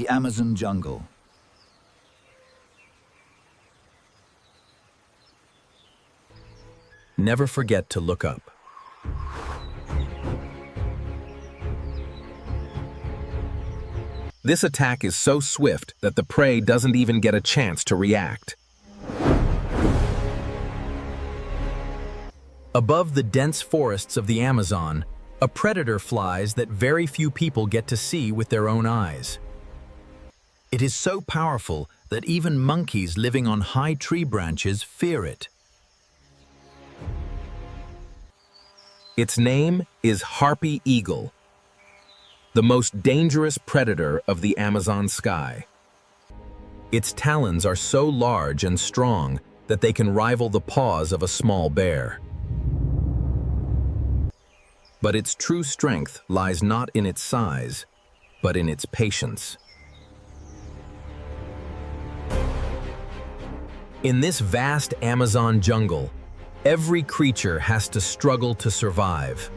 Amazon jungle. Never forget to look up. This attack is so swift that the prey doesn't even get a chance to react. Above the dense forests of the Amazon, a predator flies that very few people get to see with their own eyes. It is so powerful that even monkeys living on high tree branches fear it. Its name is Harpy eagle, the most dangerous predator of the Amazon sky. Its talons are so large and strong that they can rival the paws of a small bear. But its true strength lies not in its size, but in its patience. In this vast Amazon jungle, every creature has to struggle to survive.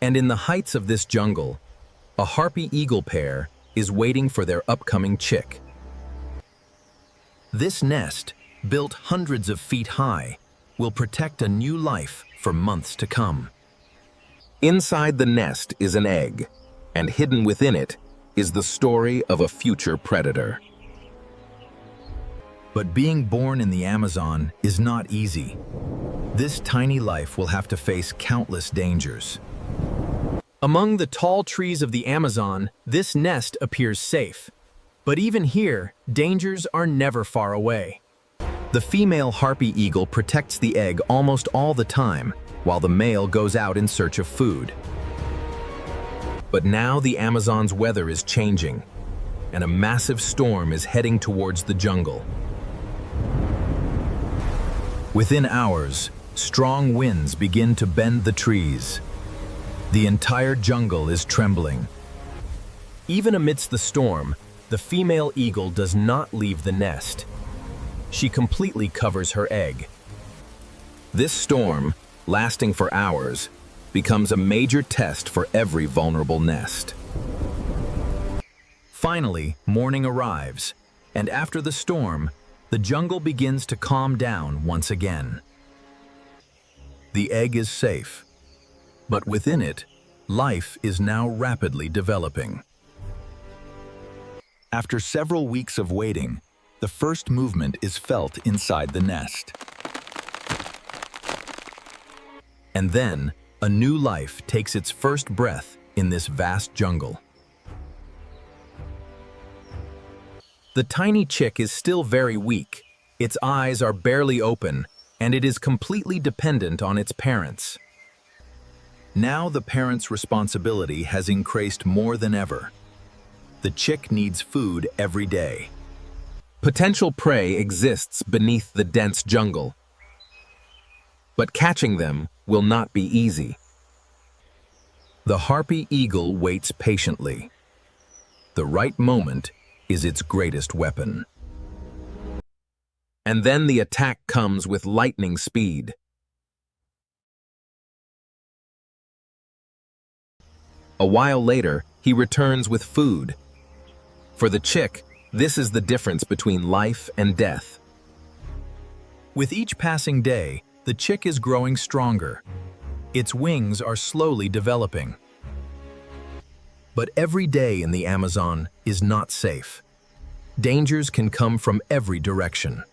And in the heights of this jungle, a Harpy eagle pair is waiting for their upcoming chick. This nest, built hundreds of feet high, will protect a new life for months to come. Inside the nest is an egg, and hidden within it is the story of a future predator. But being born in the Amazon is not easy. This tiny life will have to face countless dangers. Among the tall trees of the Amazon, this nest appears safe. But even here, dangers are never far away. The female Harpy eagle protects the egg almost all the time, while the male goes out in search of food. But now the Amazon's weather is changing, and a massive storm is heading towards the jungle. Within hours, strong winds begin to bend the trees. The entire jungle is trembling. Even amidst the storm, the female eagle does not leave the nest. She completely covers her egg. This storm, lasting for hours, becomes a major test for every vulnerable nest. Finally, morning arrives, and after the storm, the jungle begins to calm down once again. The egg is safe, but within it, life is now rapidly developing. After several weeks of waiting, the first movement is felt inside the nest. And then, a new life takes its first breath in this vast jungle. The tiny chick is still very weak. Its eyes are barely open, and it is completely dependent on its parents. Now the parents' responsibility has increased more than ever. The chick needs food every day. Potential prey exists beneath the dense jungle, but catching them will not be easy. The Harpy eagle waits patiently. The right moment is its greatest weapon. And then the attack comes with lightning speed. A while later, he returns with food. For the chick, this is the difference between life and death. With each passing day, the chick is growing stronger. Its wings are slowly developing. But every day in the Amazon is not safe. Dangers can come from every direction.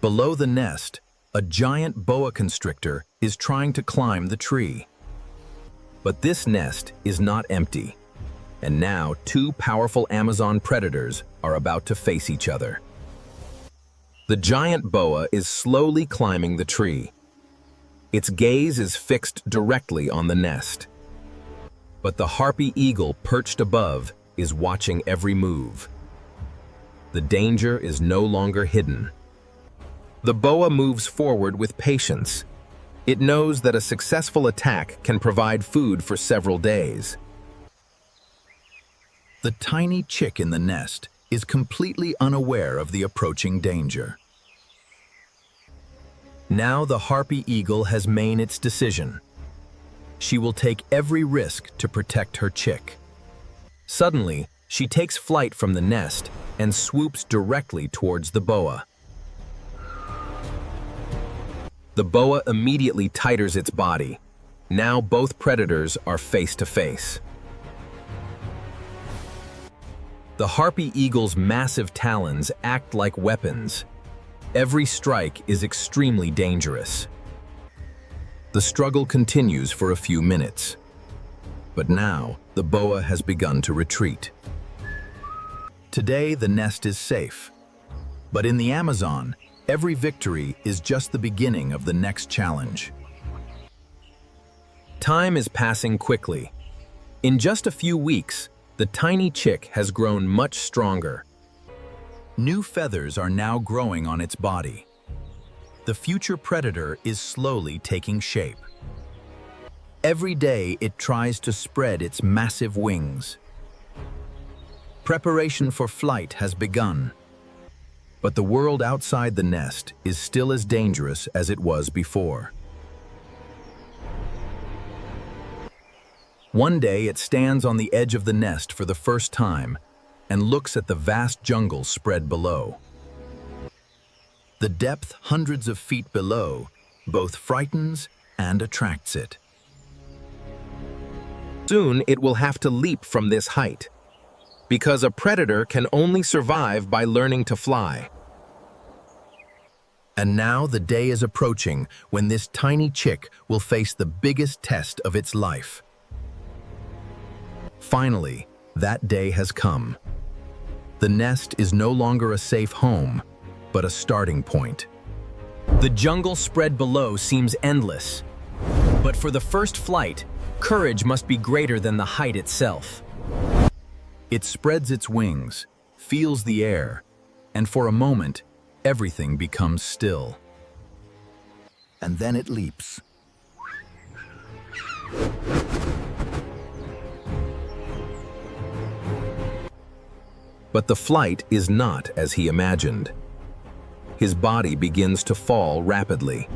Below the nest, a giant boa constrictor is trying to climb the tree. But this nest is not empty. And now, two powerful Amazon predators are about to face each other. The giant boa is slowly climbing the tree. Its gaze is fixed directly on the nest. But the Harpy eagle perched above is watching every move. The danger is no longer hidden. The boa moves forward with patience. It knows that a successful attack can provide food for several days. The tiny chick in the nest is completely unaware of the approaching danger. Now the Harpy eagle has made its decision. she will take every risk to protect her chick. Suddenly, she takes flight from the nest and swoops directly towards the boa. The boa immediately tightens its body. Now both predators are face to face. The harpy eagle's massive talons act like weapons. Every strike is extremely dangerous. The struggle continues for a few minutes. But now, the boa has begun to retreat. Today, the nest is safe. But in the Amazon, every victory is just the beginning of the next challenge. Time is passing quickly. In just a few weeks, the tiny chick has grown much stronger. New feathers are now growing on its body. The future predator is slowly taking shape. Every day it tries to spread its massive wings. Preparation for flight has begun. But the world outside the nest is still as dangerous as it was before. One day it stands on the edge of the nest for the first time and looks at the vast jungle spread below. The depth hundreds of feet below both frightens and attracts it. Soon it will have to leap from this height, because a predator can only survive by learning to fly. And now the day is approaching when this tiny chick will face the biggest test of its life. Finally, that day has come. The nest is no longer a safe home, but a starting point. The jungle spread below seems endless. But for the first flight, courage must be greater than the height itself. It spreads its wings, feels the air, and for a moment, everything becomes still. And then it leaps. But the flight is not as he imagined. His body begins to fall rapidly.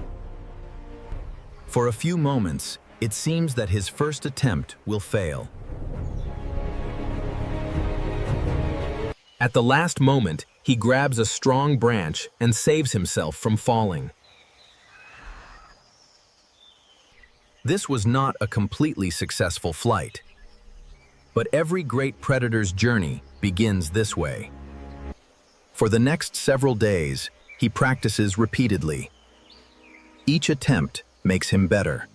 For a few moments, it seems that his first attempt will fail. At the last moment, he grabs a strong branch and saves himself from falling. This was not a completely successful flight. But every great predator's journey begins this way. For the next several days, he practices repeatedly. Each attempt makes him better.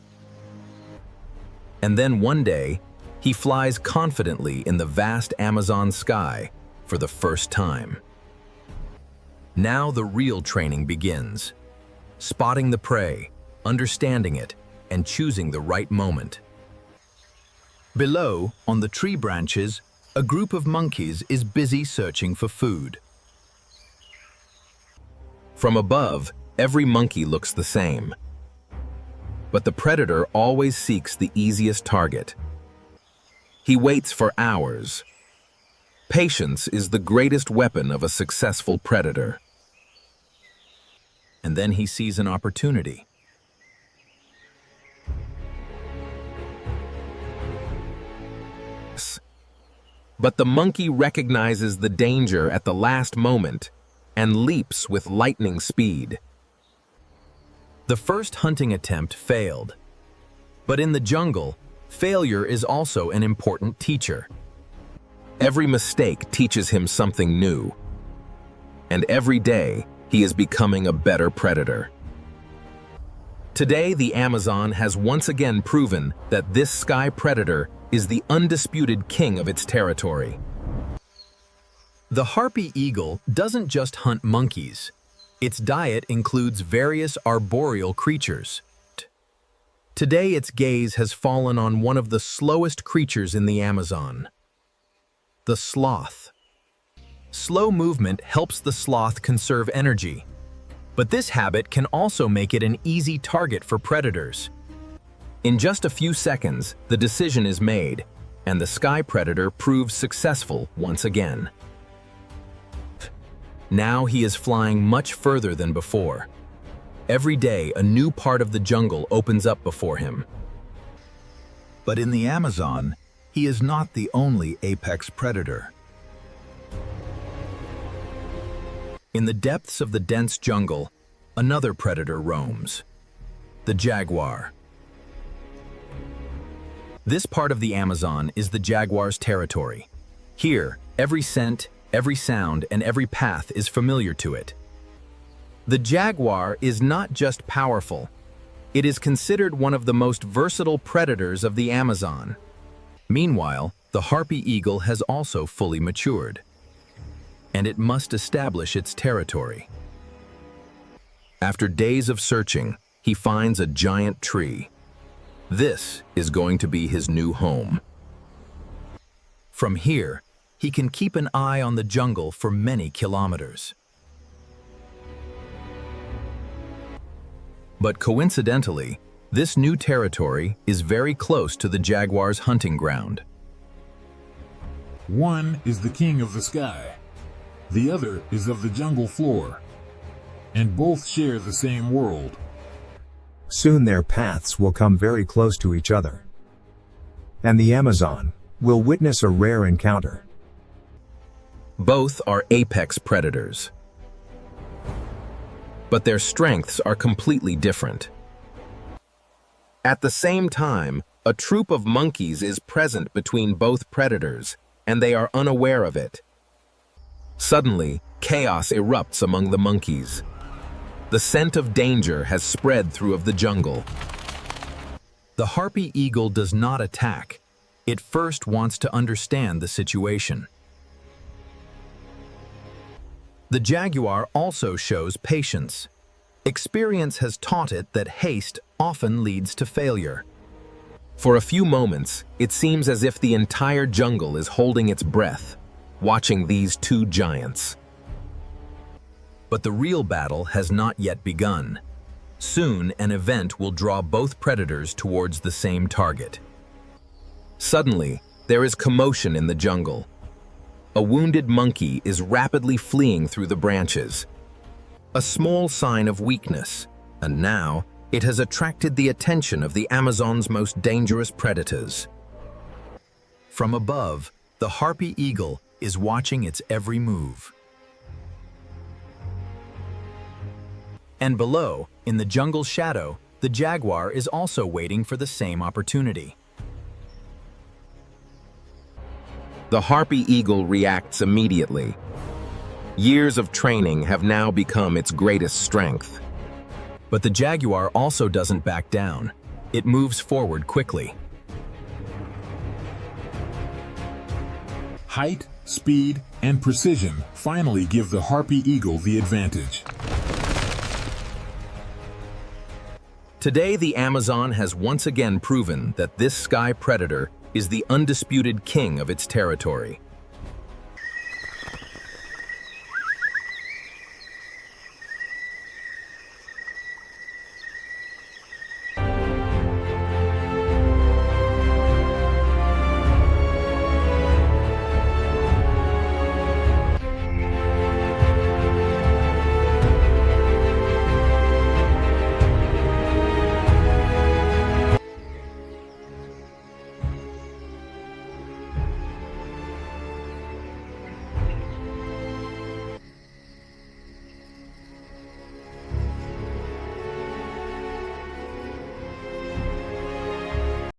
And then one day, he flies confidently in the vast Amazon sky for the first time. Now the real training begins. Spotting the prey, understanding it, and choosing the right moment. Below, on the tree branches, a group of monkeys is busy searching for food. From above, every monkey looks the same. But the predator always seeks the easiest target. He waits for hours. Patience is the greatest weapon of a successful predator. And then he sees an opportunity. But the monkey recognizes the danger at the last moment and leaps with lightning speed. The first hunting attempt failed. But in the jungle, failure is also an important teacher. Every mistake teaches him something new. And every day, he is becoming a better predator. Today, the Amazon has once again proven that this sky predator is the undisputed king of its territory. The harpy eagle doesn't just hunt monkeys. Its diet includes various arboreal creatures. Today, its gaze has fallen on one of the slowest creatures in the Amazon, the sloth. Slow movement helps the sloth conserve energy, but this habit can also make it an easy target for predators. In just a few seconds, the decision is made, and the sky predator proves successful once again. Now he is flying much further than before. Every day, a new part of the jungle opens up before him. But in the Amazon, he is not the only apex predator. In the depths of the dense jungle, another predator roams: the jaguar. This part of the Amazon is the jaguar's territory. Here, every scent, every sound, and every path is familiar to it. The jaguar is not just powerful, it is considered one of the most versatile predators of the Amazon. Meanwhile, the harpy eagle has also fully matured, and it must establish its territory. After days of searching, he finds a giant tree. This is going to be his new home. From here, he can keep an eye on the jungle for many kilometers. But coincidentally, this new territory is very close to the jaguar's hunting ground. One is the king of the sky. The other is of the jungle floor. And both share the same world. Soon their paths will come very close to each other. And the Amazon will witness a rare encounter. Both are apex predators, but their strengths are completely different. At the same time, a troop of monkeys is present between both predators, and they are unaware of it. Suddenly, chaos erupts among the monkeys. The scent of danger has spread through the jungle. The harpy eagle does not attack. It first wants to understand the situation. The jaguar also shows patience. Experience has taught it that haste often leads to failure. For a few moments, it seems as if the entire jungle is holding its breath, watching these two giants. But the real battle has not yet begun. Soon, an event will draw both predators towards the same target. Suddenly, there is commotion in the jungle. A wounded monkey is rapidly fleeing through the branches. A small sign of weakness, and now it has attracted the attention of the Amazon's most dangerous predators. From above, the harpy eagle is watching its every move. And below, in the jungle shadow, the jaguar is also waiting for the same opportunity. The harpy eagle reacts immediately. Years of training have now become its greatest strength. But the jaguar also doesn't back down. It moves forward quickly. Height, speed, and precision finally give the harpy eagle the advantage. Today, the Amazon has once again proven that this sky predator is the undisputed king of its territory.